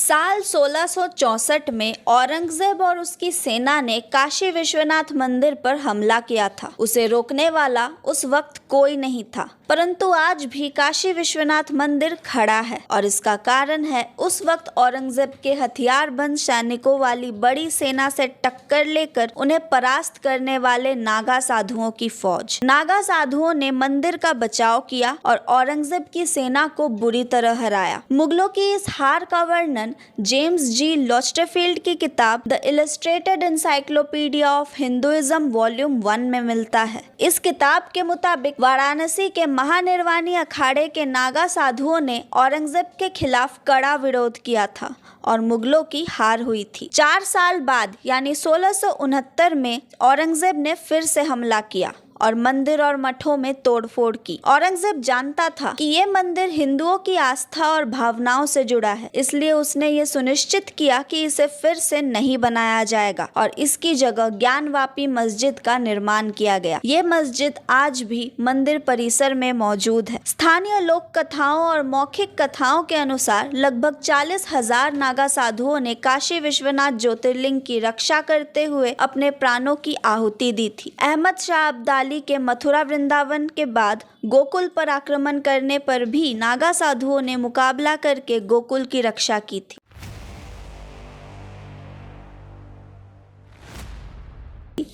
साल 1664 में औरंगजेब और उसकी सेना ने काशी विश्वनाथ मंदिर पर हमला किया था। उसे रोकने वाला उस वक्त कोई नहीं था, परंतु आज भी काशी विश्वनाथ मंदिर खड़ा है और इसका कारण है उस वक्त औरंगजेब के हथियारबंद सैनिकों वाली बड़ी सेना से टक्कर लेकर उन्हें परास्त करने वाले नागा साधुओं की फौज। नागा साधुओं ने मंदिर का बचाव किया और औरंगजेब की सेना को बुरी तरह हराया। मुगलों की इस हार का वर्णन जेम्स जी लॉस्टेफील्ड की किताब the illustrated encyclopedia of Hinduism volume 1 में मिलता है। इस किताब के मुताबिक वाराणसी के महानिर्वाणी अखाड़े के नागा साधुओं ने औरंगजेब के खिलाफ कड़ा विरोध किया था और मुगलों की हार हुई थी। 4 साल बाद यानी 1669 में औरंगजेब ने फिर से हमला किया और मंदिर और मठों में तोड़फोड़ की। औरंगजेब जानता था कि ये मंदिर हिंदुओं की आस्था और भावनाओं से जुड़ा है, इसलिए उसने ये सुनिश्चित किया कि इसे फिर से नहीं बनाया जाएगा और इसकी जगह ज्ञानवापी मस्जिद का निर्माण किया गया। ये मस्जिद आज भी मंदिर परिसर में मौजूद है। स्थानीय लोक कथाओं और मौखिक कथाओं के अनुसार लगभग 40,000 नागा साधुओं ने काशी विश्वनाथ ज्योतिर्लिंग की रक्षा करते हुए अपने प्राणों की आहुति दी थी। अहमद शाह अब्दाली के मथुरा वृंदावन के बाद गोकुल पर आक्रमण करने पर भी नागा साधुओं ने मुकाबला करके गोकुल की रक्षा की थी।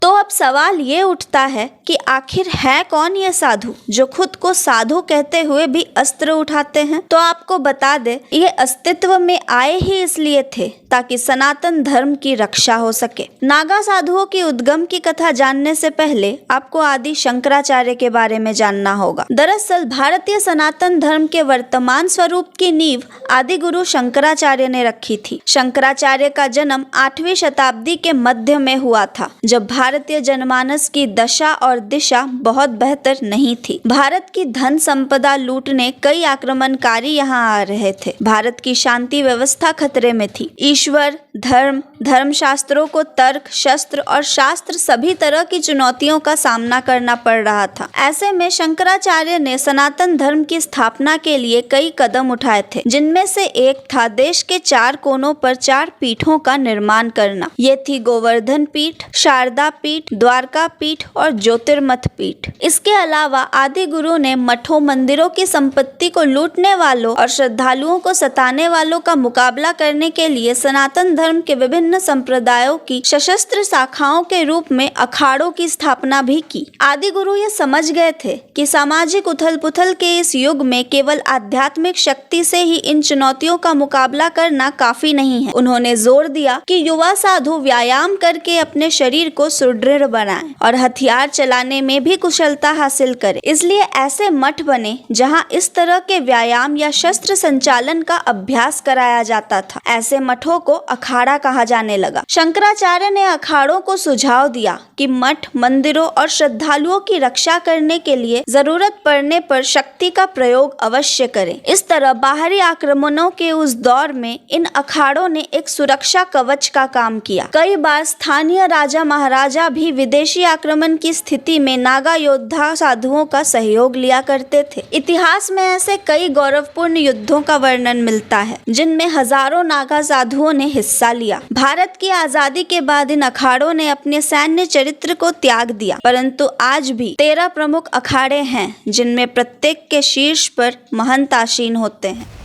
तो अब सवाल ये उठता है कि आखिर है कौन ये साधु जो खुद को साधु कहते हुए भी अस्त्र उठाते हैं। तो आपको बता दे, ये अस्तित्व में आए ही इसलिए थे ताकि सनातन धर्म की रक्षा हो सके। नागा साधुओं की उद्गम की कथा जानने से पहले आपको आदि शंकराचार्य के बारे में जानना होगा। दरअसल भारतीय सनातन धर्म के वर्तमान स्वरूप की नींव आदि गुरु शंकराचार्य ने रखी थी। शंकराचार्य का जन्म 8वीं शताब्दी के मध्य में हुआ था, जब भारतीय जनमानस की दशा और दिशा बहुत बेहतर नहीं थी। भारत की धन संपदा लूटने कई आक्रमणकारी यहाँ आ रहे थे। भारत की शांति व्यवस्था खतरे में थी। ईश्वर, धर्म, धर्मशास्त्रों को तर्क, शस्त्र और शास्त्र सभी तरह की चुनौतियों का सामना करना पड़ रहा था। ऐसे में शंकराचार्य ने सनातन धर्म की स्थापना के लिए कई कदम उठाए थे, जिनमें से एक था देश के 4 कोनों पर 4 पीठों का निर्माण करना। ये थी गोवर्धन पीठ, शारदा पीठ, द्वारका पीठ और ज्योतिर्मठ पीठ। इसके अलावा आदि गुरु ने मठों, मंदिरों की संपत्ति को लूटने वालों और श्रद्धालुओं को सताने वालों का मुकाबला करने के लिए सनातन धर्म के विभिन्न संप्रदायों की सशस्त्र शाखाओं के रूप में अखाड़ों की स्थापना भी की। आदि गुरु ये समझ गए थे कि सामाजिक उथल-पुथल के इस युग में केवल आध्यात्मिक शक्ति से ही इन चुनौतियों का मुकाबला करना काफी नहीं है। उन्होंने जोर दिया कि युवा साधु व्यायाम करके अपने शरीर को सुदृढ़ बनाएं और हथियार चलाने में भी कुशलता हासिल करें। इसलिए ऐसे मठ बने जहां इस तरह के व्यायाम या शस्त्र संचालन का अभ्यास कराया जाता था। ऐसे मठों को अखाड़ा कहा जाने लगा। शंकराचार्य ने अखाड़ों को सुझाव दिया कि मठ, मंदिरों और श्रद्धालुओं की रक्षा करने के लिए जरूरत पड़ने पर शक्ति का प्रयोग अवश्य करें। इस तरह बाहरी आक्रमणों के उस दौर में इन अखाड़ों ने एक सुरक्षा कवच का काम किया। कई बार स्थानीय राजा महाराजा भी विदेशी आक्रमण की स्थिति में नागा योद्धा साधुओं का सहयोग लिया करते थे। इतिहास में ऐसे कई गौरवपूर्ण युद्धों का वर्णन मिलता है, जिनमें हजारों नागा साधुओं ने हिस्सा लिया। भारत की आजादी के बाद इन अखाड़ों ने अपने सैन्य चरित्र को त्याग दिया, परंतु आज भी 13 प्रमुख अखाड़े हैं, जिनमें प्रत्येक के शीर्ष पर महंत आसीन होते हैं।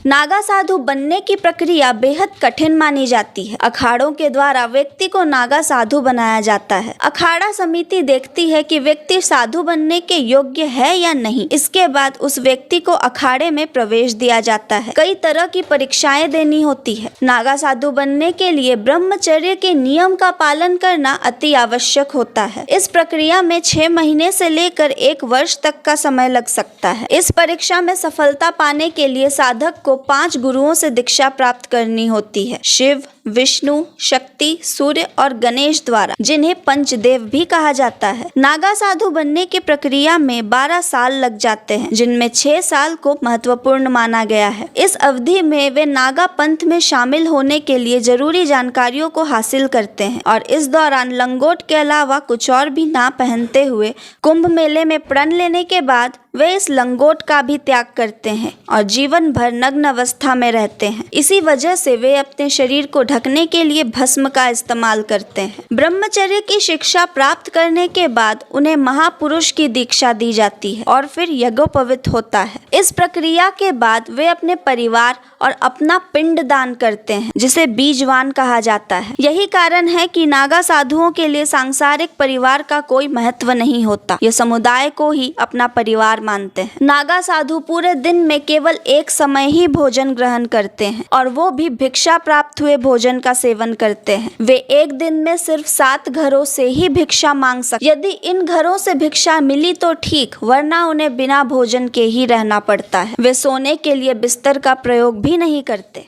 नागा साधु बनने की प्रक्रिया बेहद कठिन मानी जाती है। अखाड़ों के द्वारा व्यक्ति को नागा साधु बनाया जाता है। अखाड़ा समिति देखती है कि व्यक्ति साधु बनने के योग्य है या नहीं। इसके बाद उस व्यक्ति को अखाड़े में प्रवेश दिया जाता है। कई तरह की परीक्षाएं देनी होती है। नागा साधु बनने के लिए ब्रह्मचर्य के नियम का पालन करना अति आवश्यक होता है। इस प्रक्रिया में 6 महीने से लेकर 1 वर्ष तक का समय लग सकता है। इस परीक्षा में सफलता पाने के लिए साधक को 5 गुरुओं से दीक्षा प्राप्त करनी होती है। शिव, विष्णु, शक्ति, सूर्य और गणेश द्वारा, जिन्हें पंचदेव भी कहा जाता है। नागा साधु बनने की प्रक्रिया में 12 साल लग जाते हैं, जिनमें 6 साल को महत्वपूर्ण माना गया है। इस अवधि में वे नागा पंथ में शामिल होने के लिए जरूरी जानकारियों को हासिल करते हैं और इस दौरान लंगोट के अलावा कुछ और भी ना पहनते हुए कुंभ मेले में प्रण लेने के बाद वे इस लंगोट का भी त्याग करते हैं और जीवन भर नग्न अवस्था में रहते हैं। इसी वजह से वे अपने शरीर को ढकने के लिए भस्म का इस्तेमाल करते हैं। ब्रह्मचर्य की शिक्षा प्राप्त करने के बाद उन्हें महापुरुष की दीक्षा दी जाती है और फिर यज्ञोपवीत होता है। इस प्रक्रिया के बाद वे अपने परिवार और अपना पिंड दान करते हैं, जिसे बीजवान कहा जाता है। यही कारण है कि नागा साधुओं के लिए सांसारिक परिवार का कोई महत्व नहीं होता। ये समुदाय को ही अपना परिवार मानते हैं। नागा साधु पूरे दिन में केवल एक समय ही भोजन ग्रहण करते हैं और वो भी भिक्षा प्राप्त हुए भोजन का सेवन करते हैं। वे एक दिन में सिर्फ 7 घरों से ही भिक्षा मांग सकते। यदि इन घरों से भिक्षा मिली तो ठीक, वरना उन्हें बिना भोजन के ही रहना पड़ता है। वे सोने के लिए बिस्तर का प्रयोग भी नहीं करते।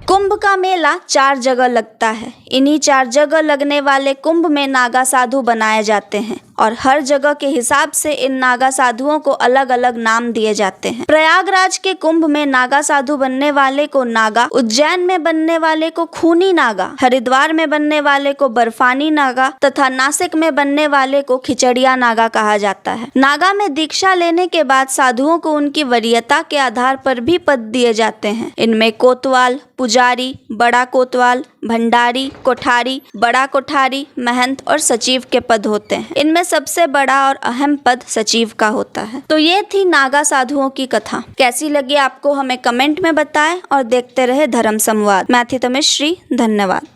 कुंभ का मेला 4 जगह लगता है। इन्हीं 4 जगह लगने वाले कुंभ में नागा साधु बनाए जाते हैं और हर जगह के हिसाब से इन नागा साधुओं को अलग अलग नाम दिए जाते हैं। प्रयागराज के कुंभ में नागा साधु बनने वाले को नागा, उज्जैन में बनने वाले को खूनी नागा, हरिद्वार में बनने वाले को बर्फानी नागा तथा नासिक में बनने वाले को खिचड़िया नागा कहा जाता है। नागा में दीक्षा लेने के बाद साधुओं को उनकी वरीयता के आधार पर भी पद दिए जाते हैं। इनमें कोतवाल, पुजारी, बड़ा कोतवाल, भंडारी, कोठारी, बड़ा कोठारी, महंत और सचिव के पद होते हैं। इनमें सबसे बड़ा और अहम पद सचिव का होता है। तो ये थी नागा साधुओं की कथा। कैसी लगी आपको हमें कमेंट में बताएं और देखते रहे धर्म संवाद। मैं थी तमिश्री, धन्यवाद।